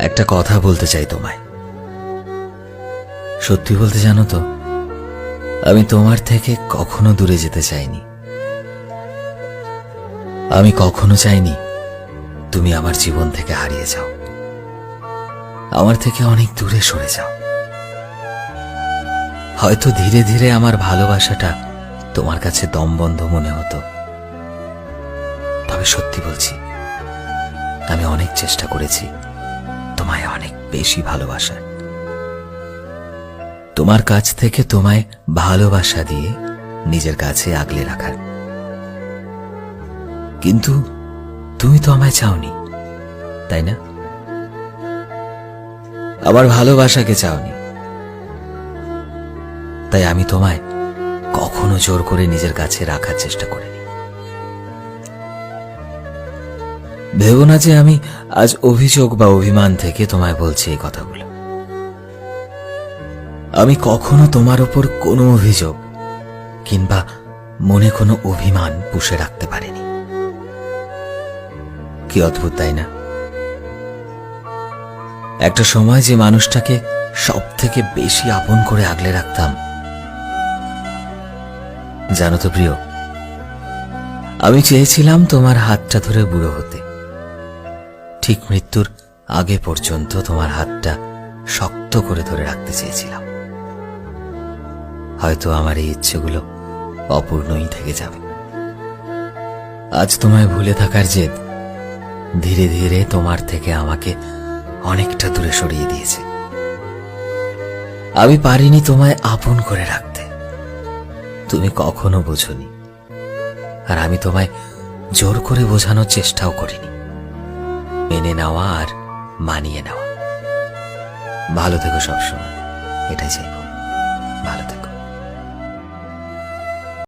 একটা কথা বলতে চাই তোমায়। সত্যি বলতে জানো তো, আমি তোমার থেকে কখনো দূরে যেতে চাইনি। আমি কখনো চাইনি তুমি আমার জীবন থেকে হারিয়ে যাও, আমার থেকে অনেক দূরে সরে যাও। হয়তো ধীরে ধীরে আমার ভালোবাসাটা তোমার কাছে দমবন্ধ মনে হতো, তবে সত্যি বলছি, আমি অনেক চেষ্টা করেছি তোমায় অনেক বেশি ভালোবাসার, তোমার কাছ থেকে তোমায় ভালোবাসা দিয়ে নিজের কাছে আগলে রাখার। কিন্তু তুমি তো আমায় চাওনি, তাই না? আমার ভালোবাসাকে চাওনি, তাই আমি তোমায় কখনো জোর করে নিজের কাছে রাখার চেষ্টা করিনি। ভেবো না যে আমি আজ অভিযোগ বা অভিমান থেকে তোমায় বলছি এই কথাগুলো। আমি কখনো তোমার উপর কোনো অভিযোগ কিংবা মনে কোনো অভিমান পুষে রাখতে পারিনি। কি অদ্ভুত, তাই না? একটা সময় যে মানুষটাকে সব থেকে বেশি আপন করে আগলে রাখতাম, জানো তো প্রিয়, আমি চেয়েছিলাম তোমার হাতটা ধরে বুড়ো হতে, ঠিক মৃত্যুর আগে পর্যন্ত তোমার হাতটা শক্ত করে ধরে রাখতে চেয়েছিলাম। হয়তো আমার এই ইচ্ছেগুলো অপূর্ণই থেকে যাবে। আজ তোমায় ভুলে থাকার জেদ ধীরে ধীরে তোমার থেকে আমাকে অনেকটা দূরে সরিয়ে দিয়েছে। আমি পারিনি তোমায় আপন করে রাখতে, তুমি কখনো বোঝোনি, আর আমি তোমায় জোর করে বোঝানোর চেষ্টাও করিনি। মেনে নেওয়া আর মানিয়ে নেওয়া। ভালো থেকো সবসময়, এটাই চাইব। ভালো থেকো।